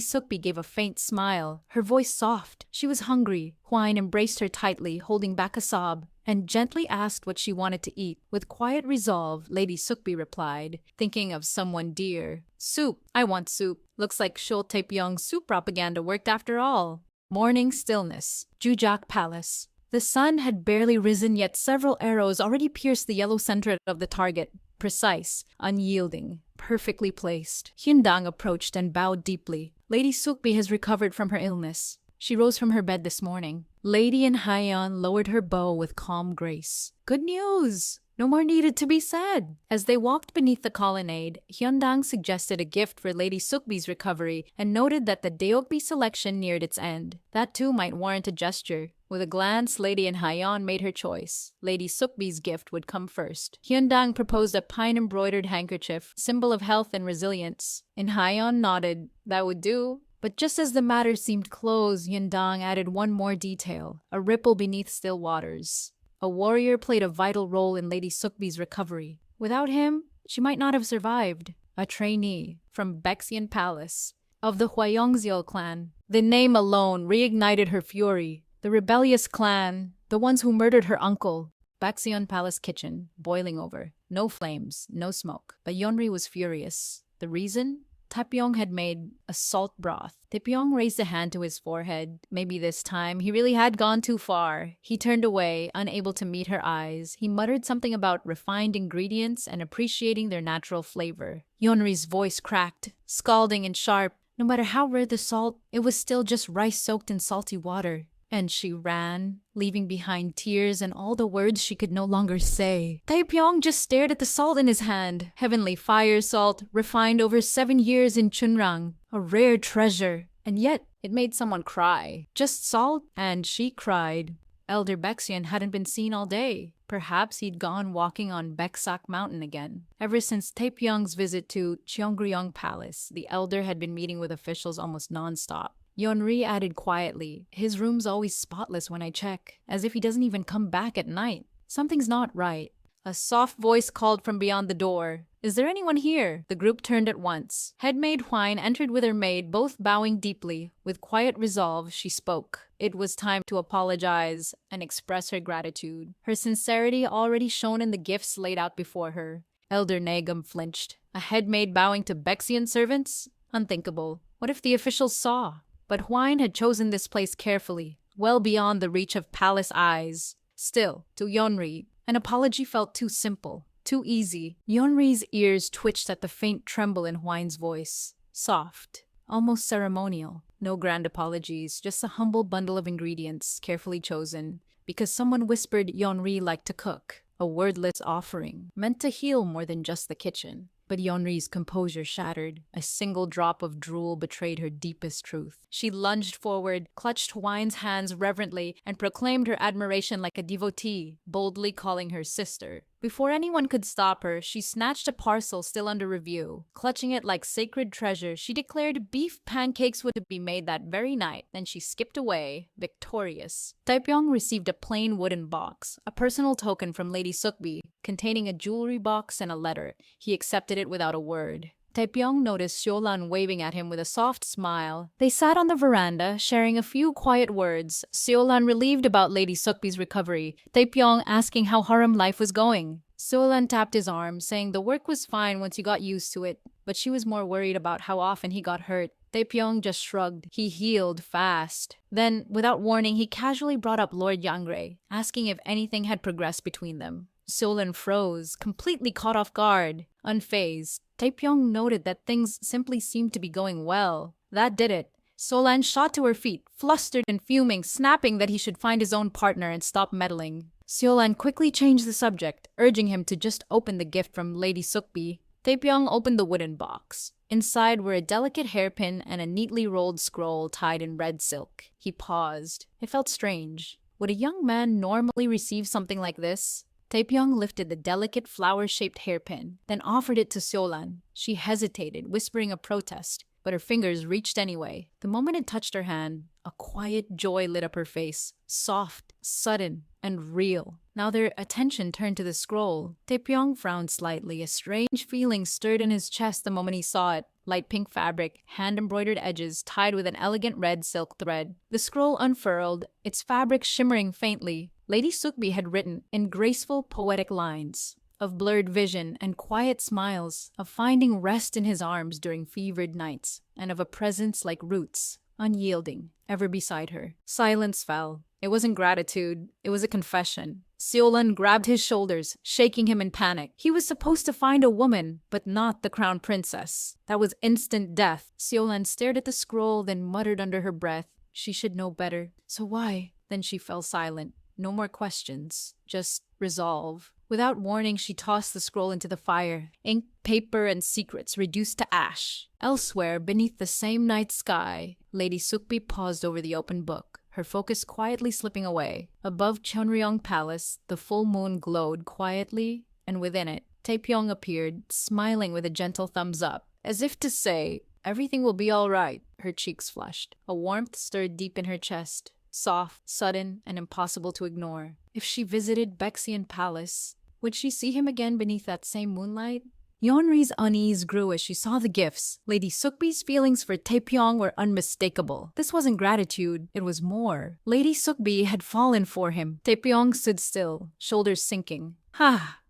Sukbi gave a faint smile, her voice soft. She was hungry. Huan embraced her tightly, holding back a sob, and gently asked what she wanted to eat. With quiet resolve, Lady Sukbi replied, thinking of someone dear. Soup. I want soup. Looks like Shul Taepyeong's soup propaganda worked after all. Morning stillness. Jujak Palace. The sun had barely risen, yet several arrows already pierced the yellow center of the target. Precise, unyielding, perfectly placed. Hyundang approached and bowed deeply. Lady Sukbi has recovered from her illness. She rose from her bed this morning. Lady Haeyeon lowered her bow with calm grace. Good news! No more needed to be said. As they walked beneath the colonnade, Hyundang suggested a gift for Lady Sukbi's recovery and noted that the Deokbi selection neared its end. That too might warrant a gesture. With a glance, Lady Haeyeon made her choice. Lady Sukbi's gift would come first. Hyundang proposed a pine-embroidered handkerchief, symbol of health and resilience. Haeyeon nodded. That would do. But just as the matter seemed closed, Hyundang added one more detail, a ripple beneath still waters. A warrior played a vital role in Lady Sukbi's recovery. Without him, she might not have survived. A trainee from Baeksion Palace, of the Hwayongseol clan. The name alone reignited her fury. The rebellious clan, the ones who murdered her uncle. Baeksion Palace kitchen, boiling over. No flames, no smoke. But Yeonri was furious. The reason? Taepyeong had made a salt broth. Taepyeong raised a hand to his forehead. Maybe this time he really had gone too far. He turned away, unable to meet her eyes. He muttered something about refined ingredients and appreciating their natural flavor. Yeonri's voice cracked, scalding and sharp. No matter how rare the salt, it was still just rice soaked in salty water. And she ran, leaving behind tears and all the words she could no longer say. Taepyeong just stared at the salt in his hand. Heavenly fire salt, refined over 7 years in Chunrang. A rare treasure. And yet, it made someone cry. Just salt, and she cried. Elder Baeksion hadn't been seen all day. Perhaps he'd gone walking on Baeksak Mountain again. Ever since Taepyeong's visit to Cheongryong Palace, the elder had been meeting with officials almost non-stop. Yeonri added quietly, his room's always spotless when I check, as if he doesn't even come back at night. Something's not right. A soft voice called from beyond the door. Is there anyone here? The group turned at once. Headmaid Hwine entered with her maid, both bowing deeply. With quiet resolve, she spoke. It was time to apologize and express her gratitude. Her sincerity already shone in the gifts laid out before her. Elder Nagum flinched. A headmaid bowing to Baeksion servants? Unthinkable. What if the officials saw? But Hwine had chosen this place carefully, well beyond the reach of palace eyes. Still, to Yeonri, an apology felt too simple, too easy. Yeonri's ears twitched at the faint tremble in Hwine's voice. Soft, almost ceremonial. No grand apologies, just a humble bundle of ingredients, carefully chosen, because someone whispered Yeonri liked to cook. A wordless offering, meant to heal more than just the kitchen. But Yeonri's composure shattered. A single drop of drool betrayed her deepest truth. She lunged forward, clutched Hwine's hands reverently, and proclaimed her admiration like a devotee, boldly calling her sister. Before anyone could stop her, she snatched a parcel still under review. Clutching it like sacred treasure, she declared beef pancakes would be made that very night. Then she skipped away, victorious. Taepyeong received a plain wooden box, a personal token from Lady Sukbi, containing a jewelry box and a letter. He accepted it without a word. Taepyeong noticed Seolan waving at him with a soft smile. They sat on the veranda, sharing a few quiet words, Seolan relieved about Lady Sukbi's recovery, Taepyeong asking how harem life was going. Seolan tapped his arm, saying the work was fine once you got used to it, but she was more worried about how often he got hurt. Taepyeong just shrugged. He healed fast. Then, without warning, he casually brought up Lord Yangre, asking if anything had progressed between them. Seolan froze, completely caught off guard. Unfazed, Taepyeong noted that things simply seemed to be going well. That did it. Solan shot to her feet, flustered and fuming, snapping that he should find his own partner and stop meddling. Siolan quickly changed the subject, urging him to just open the gift from Lady Sukbi. Taepyeong opened the wooden box. Inside were a delicate hairpin and a neatly rolled scroll tied in red silk. He paused. It felt strange. Would a young man normally receive something like this? Taepyeong lifted the delicate flower-shaped hairpin, then offered it to Siolan. She hesitated, whispering a protest, but her fingers reached anyway. The moment it touched her hand, a quiet joy lit up her face, soft, sudden, and real. Now their attention turned to the scroll. Taepyeong frowned slightly. A strange feeling stirred in his chest the moment he saw it. Light pink fabric, hand-embroidered edges tied with an elegant red silk thread. The scroll unfurled, its fabric shimmering faintly. Lady Sukbi had written, in graceful, poetic lines, of blurred vision and quiet smiles, of finding rest in his arms during fevered nights, and of a presence like roots, unyielding, ever beside her. Silence fell. It wasn't gratitude, it was a confession. Siolan grabbed his shoulders, shaking him in panic. He was supposed to find a woman, but not the crown princess. That was instant death. Siolan stared at the scroll, then muttered under her breath, she should know better. So why? Then she fell silent. No more questions, just resolve. Without warning, she tossed the scroll into the fire. Ink, paper, and secrets reduced to ash. Elsewhere, beneath the same night sky, Lady Sukbi paused over the open book, her focus quietly slipping away. Above Cheonryong Palace, the full moon glowed quietly, and within it, Taepyeong appeared, smiling with a gentle thumbs up, as if to say, everything will be all right. Her cheeks flushed. A warmth stirred deep in her chest. Soft, sudden, and impossible to ignore. If she visited Baekseon Palace, would she see him again beneath that same moonlight? Yeonri's unease grew as she saw the gifts. Lady Sukbi's feelings for Taepyeong were unmistakable. This wasn't gratitude, it was more. Lady Sukbi had fallen for him. Taepyeong stood still, shoulders sinking.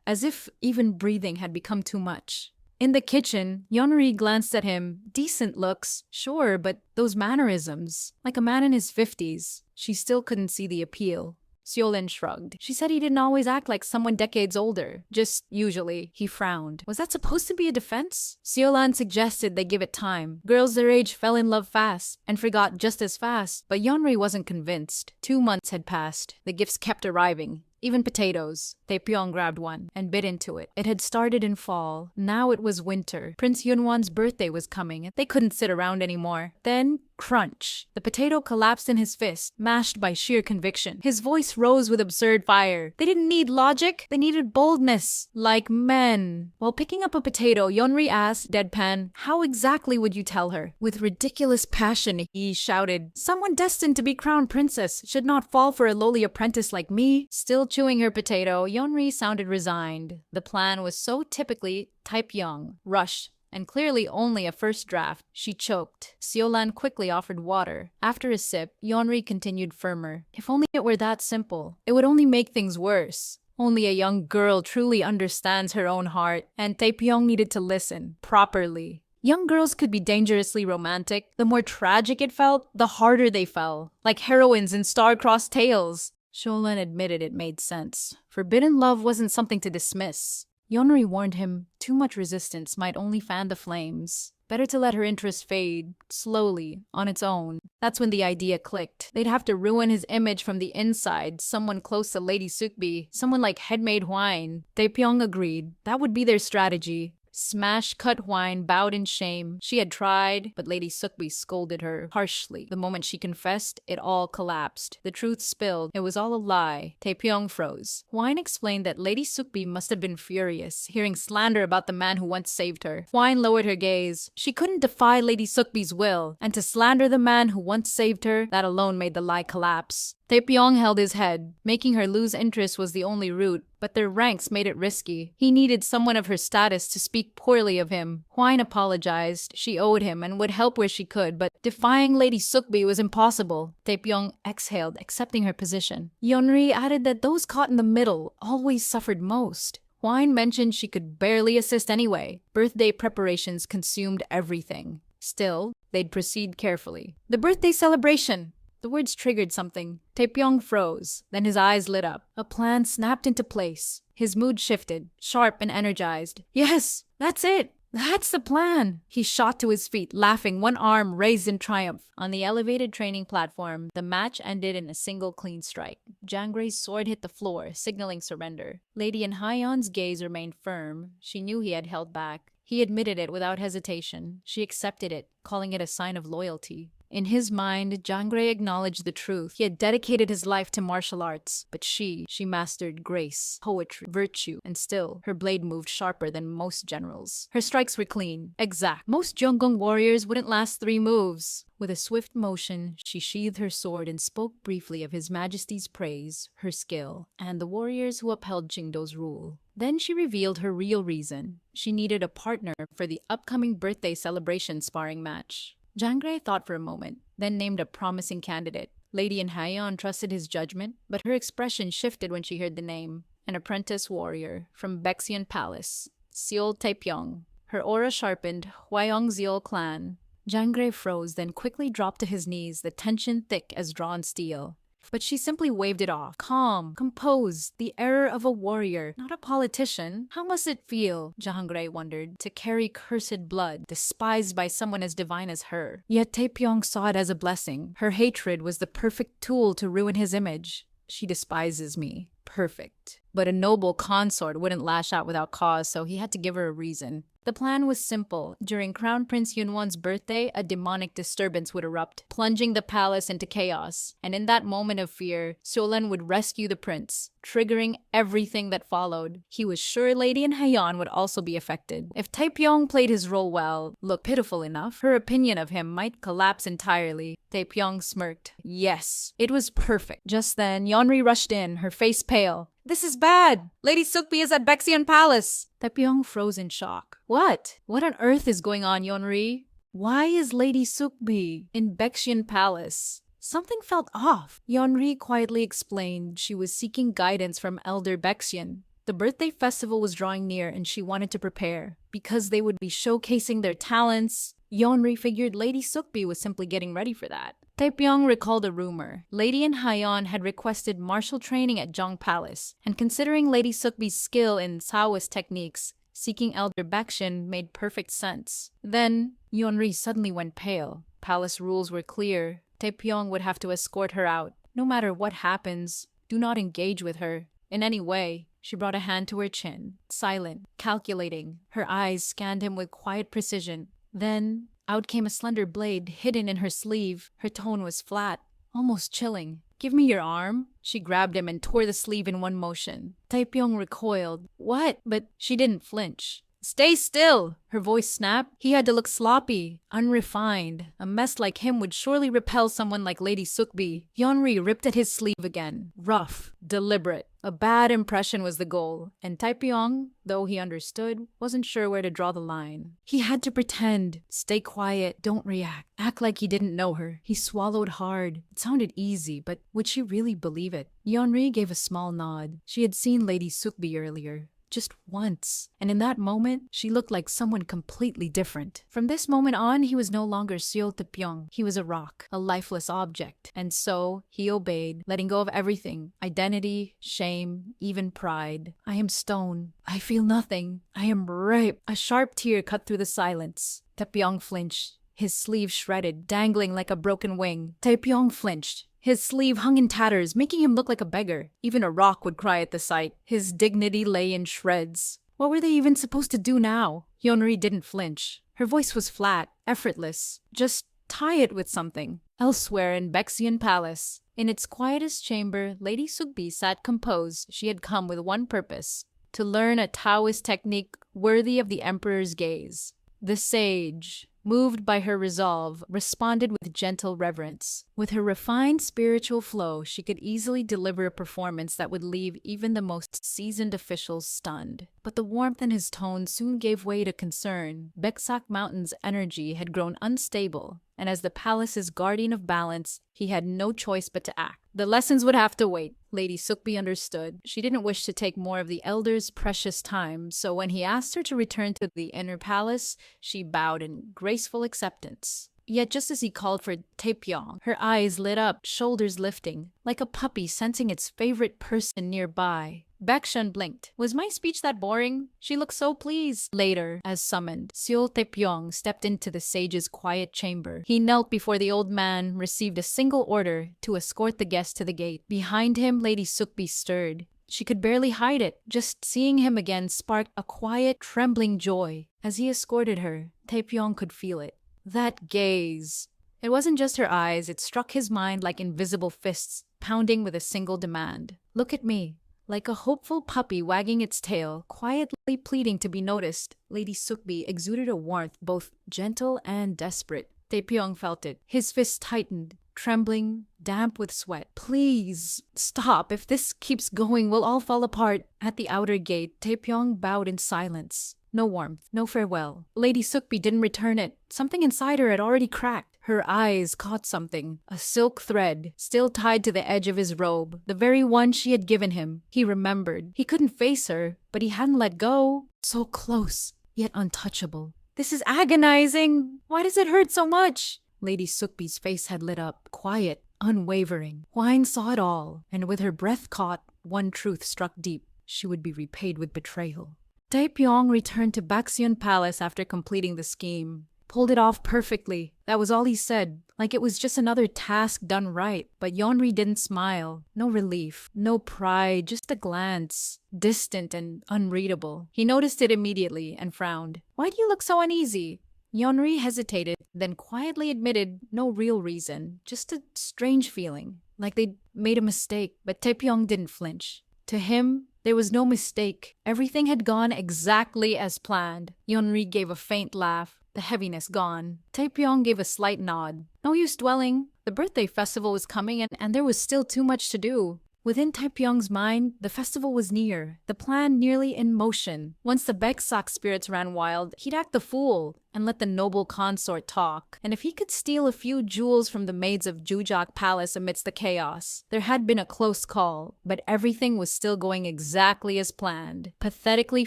As if even breathing had become too much. In the kitchen, Yeonri glanced at him. Decent looks, sure, but those mannerisms. Like a man in his 50s. She still couldn't see the appeal. Siolan shrugged. She said he didn't always act like someone decades older. Just usually. He frowned. Was that supposed to be a defense? Siolan suggested they give it time. Girls their age fell in love fast and forgot just as fast. But Yeonri wasn't convinced. 2 months had passed. The gifts kept arriving. Even potatoes. Taepyeong grabbed one and bit into it. It had started in fall. Now it was winter. Prince Yunwan's birthday was coming. They couldn't sit around anymore. Then, crunch. The potato collapsed in his fist, mashed by sheer conviction. His voice rose with absurd fire. They didn't need logic. They needed boldness. Like men. While picking up a potato, Yeonri asked, deadpan, how exactly would you tell her? With ridiculous passion, he shouted, someone destined to be crown princess should not fall for a lowly apprentice like me. Still chewing her potato, Yeonri sounded resigned. The plan was so typically Taepyeong, rushed, and clearly only a first draft. She choked. Siolan quickly offered water. After a sip, Yeonri continued firmer. If only it were that simple. It would only make things worse. Only a young girl truly understands her own heart, and Taepyeong needed to listen, properly. Young girls could be dangerously romantic. The more tragic it felt, the harder they fell. Like heroines in star-crossed tales. Siolan admitted it made sense. Forbidden love wasn't something to dismiss. Yeonri warned him too much resistance might only fan the flames. Better to let her interest fade, slowly, on its own. That's when the idea clicked. They'd have to ruin his image from the inside, someone close to Lady Sukbi, someone like headmaid Hwine. Taepyeong agreed. That would be their strategy. Smash cut Hwine bowed in shame. She had tried, but Lady Sukbi scolded her harshly. The moment she confessed, it all collapsed. The truth spilled. It was all a lie. Taepyeong froze. Hwine explained that Lady Sukbi must have been furious, hearing slander about the man who once saved her. Hwine lowered her gaze. She couldn't defy Lady Sukbi's will, and to slander the man who once saved her, that alone made the lie collapse. Taepyeong held his head. Making her lose interest was the only route, but their ranks made it risky. He needed someone of her status to speak poorly of him. Hwine apologized. She owed him and would help where she could, but defying Lady Sukbi was impossible. Taepyeong exhaled, accepting her position. Yeonri added that those caught in the middle always suffered most. Hwine mentioned she could barely assist anyway. Birthday preparations consumed everything. Still, they'd proceed carefully. The birthday celebration! The words triggered something. Taepyeong froze, then his eyes lit up. A plan snapped into place. His mood shifted, sharp and energized. Yes, that's it! That's the plan! He shot to his feet, laughing, one arm raised in triumph. On the elevated training platform, the match ended in a single clean strike. Jangray's sword hit the floor, signaling surrender. Lady Anhyeon's gaze remained firm. She knew he had held back. He admitted it without hesitation. She accepted it, calling it a sign of loyalty. In his mind, Jangray acknowledged the truth. He had dedicated his life to martial arts, but she mastered grace, poetry, virtue, and still, her blade moved sharper than most generals. Her strikes were clean, exact. Most Jeonggung warriors wouldn't last 3 moves. With a swift motion, she sheathed her sword and spoke briefly of His Majesty's praise, her skill, and the warriors who upheld Qingdo's rule. Then she revealed her real reason. She needed a partner for the upcoming birthday celebration sparring match. Jangray thought for a moment, then named a promising candidate. Lady Anhyeon trusted his judgment, but her expression shifted when she heard the name. An apprentice warrior from Baeksion Palace, Seol Taepyeong. Her aura sharpened, Hwayongseol clan. Jangray froze, then quickly dropped to his knees, the tension thick as drawn steel. But she simply waved it off, calm, composed, the error of a warrior, not a politician. How must it feel, Jangray wondered, to carry cursed blood, despised by someone as divine as her? Yet Taepyeong saw it as a blessing. Her hatred was the perfect tool to ruin his image. She despises me. Perfect. But a noble consort wouldn't lash out without cause, so he had to give her a reason. The plan was simple. During Crown Prince Yunwon's birthday, a demonic disturbance would erupt, plunging the palace into chaos. And in that moment of fear, Seolan would rescue the prince, triggering everything that followed. He was sure Lady Anhyeon would also be affected. If Taepyeong played his role well, looked pitiful enough, her opinion of him might collapse entirely. Taepyeong smirked. Yes, it was perfect. Just then, Yeonri rushed in, her face pale. This is bad! Lady Sukbi is at Baeksion Palace! Taepyeong froze in shock. What? What on earth is going on, Yeonri? Why is Lady Sukbi in Baeksion Palace? Something felt off. Yeonri quietly explained she was seeking guidance from Elder Baeksion. The birthday festival was drawing near and she wanted to prepare. Because they would be showcasing their talents, Yeonri figured Lady Sukbi was simply getting ready for that. Taepyeong recalled a rumor. Lady Anhyeon had requested martial training at Jong Palace, and considering Lady Sukbi's skill in Taoist techniques, seeking Elder Baeksion made perfect sense. Then, Yeonri suddenly went pale. Palace rules were clear. Taepyeong would have to escort her out. No matter what happens, do not engage with her. In any way. She brought a hand to her chin, silent, calculating. Her eyes scanned him with quiet precision. Then, out came a slender blade hidden in her sleeve. Her tone was flat, almost chilling. Give me your arm. She grabbed him and tore the sleeve in one motion. Taepyeong recoiled. What? But she didn't flinch. Stay still! Her voice snapped. He had to look sloppy, unrefined. A mess like him would surely repel someone like Lady Sukbi. Yeonri ripped at his sleeve again. Rough, deliberate. A bad impression was the goal, and Taepyeong, though he understood, wasn't sure where to draw the line. He had to pretend, stay quiet, don't react, act like he didn't know her. He swallowed hard. It sounded easy, but would she really believe it? Yeonri gave a small nod. She had seen Lady Sukbi earlier. Just once. And in that moment, she looked like someone completely different. From this moment on, he was no longer Seol Taepyeong. He was a rock, a lifeless object. And so, he obeyed, letting go of everything. Identity, shame, even pride. I am stone. I feel nothing. I am ripe. A sharp tear cut through the silence. Taepyeong flinched. His sleeve shredded, dangling like a broken wing. Taepyeong flinched. His sleeve hung in tatters, making him look like a beggar. Even a rock would cry at the sight. His dignity lay in shreds. What were they even supposed to do now? Yeonri didn't flinch. Her voice was flat, effortless. Just tie it with something. Elsewhere in Baeksion Palace, in its quietest chamber, Lady Sukbi sat composed. She had come with one purpose: to learn a Taoist technique worthy of the emperor's gaze. The sage, moved by her resolve, responded with gentle reverence. With her refined spiritual flow, she could easily deliver a performance that would leave even the most seasoned officials stunned. But the warmth in his tone soon gave way to concern. Baeksak Mountain's energy had grown unstable, and as the palace's guardian of balance, he had no choice but to act. The lessons would have to wait. Lady Sukbi understood. She didn't wish to take more of the elder's precious time, so when he asked her to return to the inner palace, she bowed in graceful acceptance. Yet just as he called for Taepyeong, her eyes lit up, shoulders lifting, like a puppy sensing its favorite person nearby. Baekshun blinked. Was my speech that boring? She looked so pleased. Later, as summoned, Seol Taepyeong stepped into the sage's quiet chamber. He knelt before the old man, received a single order to escort the guest to the gate. Behind him, Lady Sukbi stirred. She could barely hide it. Just seeing him again sparked a quiet, trembling joy. As he escorted her, Taepyeong could feel it. That gaze. It wasn't just her eyes, it struck his mind like invisible fists, pounding with a single demand. Look at me. Like a hopeful puppy wagging its tail, quietly pleading to be noticed, Lady Sukbi exuded a warmth both gentle and desperate. Taepyeong felt it. His fists tightened, trembling, damp with sweat. Please, stop. If this keeps going, we'll all fall apart. At the outer gate, Taepyeong bowed in silence. No warmth, no farewell. Lady Sukbi didn't return it. Something inside her had already cracked. Her eyes caught something. A silk thread, still tied to the edge of his robe. The very one she had given him. He remembered. He couldn't face her, but he hadn't let go. So close, yet untouchable. This is agonizing. Why does it hurt so much? Lady Sukbi's face had lit up. Quiet, unwavering. Hwine saw it all, and with her breath caught, one truth struck deep. She would be repaid with betrayal. Taepyeong returned to Baekseon Palace after completing the scheme. Pulled it off perfectly. That was all he said, like it was just another task done right. But Yeonri didn't smile. No relief, no pride, just a glance. Distant and unreadable. He noticed it immediately and frowned. Why do you look so uneasy? Yeonri hesitated, then quietly admitted no real reason, just a strange feeling, like they'd made a mistake. But Taepyeong didn't flinch. To him, there was no mistake. Everything had gone exactly as planned. Yeonri gave a faint laugh, the heaviness gone. Taepyeong gave a slight nod. No use dwelling. The birthday festival was coming and there was still too much to do. Within Taepyeong's mind, the festival was near, the plan nearly in motion. Once the Baeksak spirits ran wild, he'd act the fool and let the noble consort talk. And if he could steal a few jewels from the maids of Jujak Palace amidst the chaos, there had been a close call, but everything was still going exactly as planned. Pathetically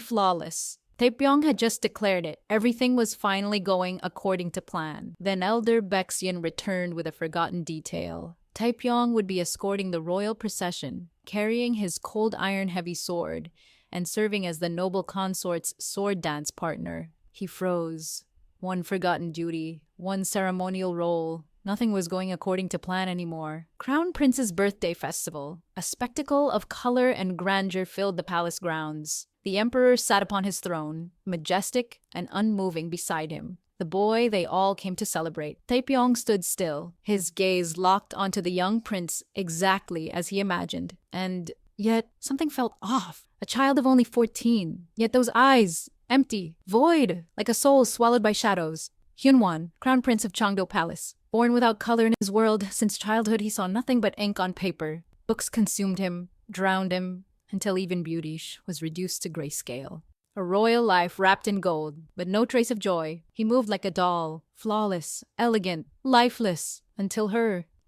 flawless. Taepyeong had just declared it. Everything was finally going according to plan. Then Elder Baekseon returned with a forgotten detail. Taepyeong would be escorting the royal procession, carrying his cold iron heavy sword, and serving as the noble consort's sword dance partner. He froze. One forgotten duty, one ceremonial role. Nothing was going according to plan anymore. Crown Prince's birthday festival. A spectacle of color and grandeur filled the palace grounds. The emperor sat upon his throne, majestic and unmoving beside him. The boy they all came to celebrate. Taepyeong stood still, his gaze locked onto the young prince exactly as he imagined. And yet, something felt off. A child of only 14. Yet those eyes, empty, void, like a soul swallowed by shadows. Hyunwon, Crown Prince of Changdo Palace. Born without color in his world, since childhood he saw nothing but ink on paper. Books consumed him, drowned him, until even beauty was reduced to grayscale. A royal life wrapped in gold, but no trace of joy. He moved like a doll, flawless, elegant, lifeless, until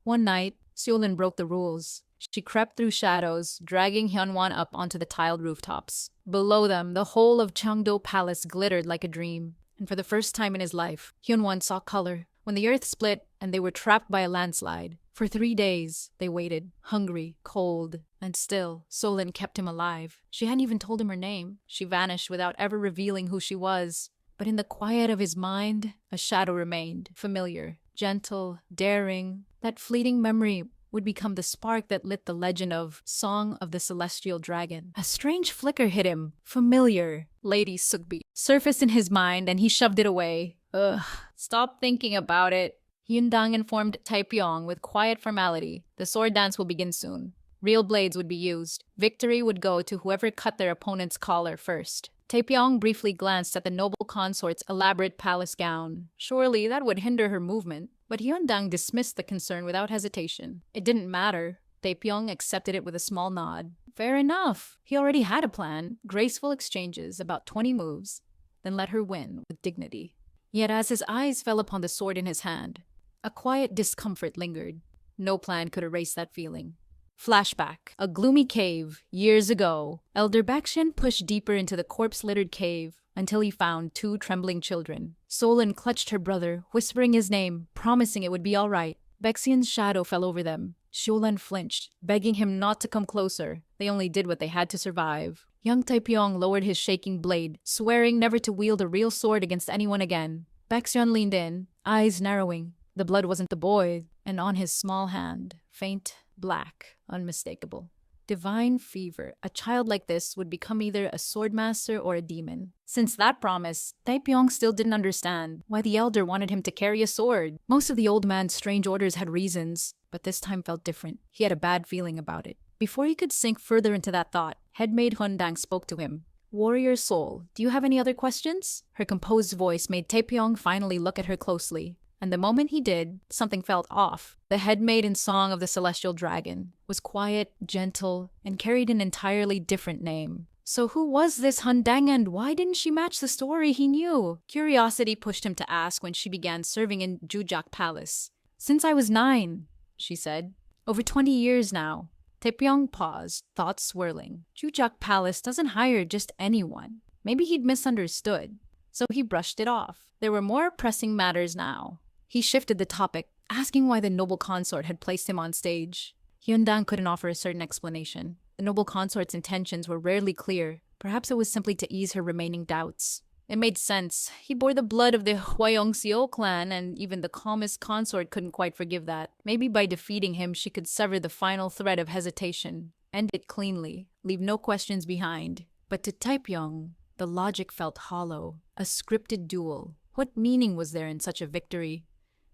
one night, Seolin broke the rules. She crept through shadows, dragging Hyunwon up onto the tiled rooftops. Below them, the whole of Changdo Palace glittered like a dream. And for the first time in his life, Hyunwon saw color. When the earth split and they were trapped by a landslide, for 3 days, they waited, hungry, cold, and still, Solin kept him alive. She hadn't even told him her name. She vanished without ever revealing who she was. But in the quiet of his mind, a shadow remained, familiar, gentle, daring. That fleeting memory would become the spark that lit the legend of Song of the Celestial Dragon. A strange flicker hit him, familiar. Lady Sukbi surfaced in his mind and he shoved it away. Ugh, stop thinking about it. Hyundang informed Taepyeong with quiet formality. The sword dance will begin soon. Real blades would be used. Victory would go to whoever cut their opponent's collar first. Taepyeong briefly glanced at the noble consort's elaborate palace gown. Surely that would hinder her movement. But Hyundang dismissed the concern without hesitation. It didn't matter. Taepyeong accepted it with a small nod. Fair enough. He already had a plan. Graceful exchanges, about 20 moves. Then let her win with dignity. Yet as his eyes fell upon the sword in his hand, a quiet discomfort lingered. No plan could erase that feeling. Flashback. A gloomy cave. Years ago. Elder Baekseon pushed deeper into the corpse-littered cave until he found two trembling children. Solon clutched her brother, whispering his name, promising it would be all right. Baekseon's shadow fell over them. Sholan flinched, begging him not to come closer. They only did what they had to survive. Young Taepyeong lowered his shaking blade, swearing never to wield a real sword against anyone again. Baekseon leaned in, eyes narrowing. The blood wasn't the boy, and on his small hand, faint, black, unmistakable. Divine fever. A child like this would become either a swordmaster or a demon. Since that promise, Taepyeong still didn't understand why the elder wanted him to carry a sword. Most of the old man's strange orders had reasons, but this time felt different. He had a bad feeling about it. Before he could sink further into that thought, headmaid Hundang spoke to him. Warrior soul, do you have any other questions? Her composed voice made Taepyeong finally look at her closely. And the moment he did, something felt off. The headmaid in Song of the Celestial Dragon was quiet, gentle, and carried an entirely different name. So who was this Hundang and why didn't she match the story he knew? Curiosity pushed him to ask when she began serving in Jujak Palace. Since I was 9, she said. Over 20 years now. Taepyeong paused, thoughts swirling. Jujak Palace doesn't hire just anyone. Maybe he'd misunderstood. So he brushed it off. There were more pressing matters now. He shifted the topic, asking why the noble consort had placed him on stage. Hyundang couldn't offer a certain explanation. The noble consort's intentions were rarely clear. Perhaps it was simply to ease her remaining doubts. It made sense. He bore the blood of the Hwayongseo clan, and even the calmest consort couldn't quite forgive that. Maybe by defeating him, she could sever the final thread of hesitation. End it cleanly. Leave no questions behind. But to Taepyeong, the logic felt hollow. A scripted duel. What meaning was there in such a victory?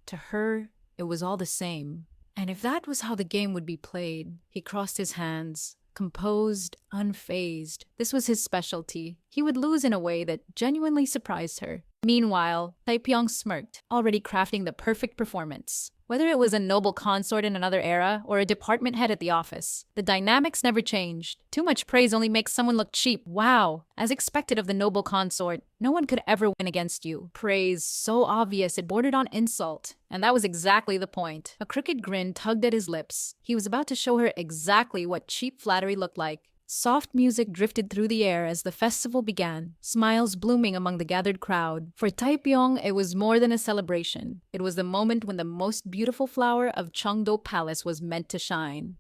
To her, it was all the same. And if that was how the game would be played, he crossed his hands, composed, unfazed. This was his specialty. He would lose in a way that genuinely surprised her. Meanwhile, Taepyeong smirked, already crafting the perfect performance. Whether it was a noble consort in another era or a department head at the office, the dynamics never changed. Too much praise only makes someone look cheap. Wow! As expected of the noble consort, no one could ever win against you. Praise so obvious it bordered on insult. And that was exactly the point. A crooked grin tugged at his lips. He was about to show her exactly what cheap flattery looked like. Soft music drifted through the air as the festival began, smiles blooming among the gathered crowd. For Taepyeong, it was more than a celebration. It was the moment when the most beautiful flower of Cheongdo Palace was meant to shine.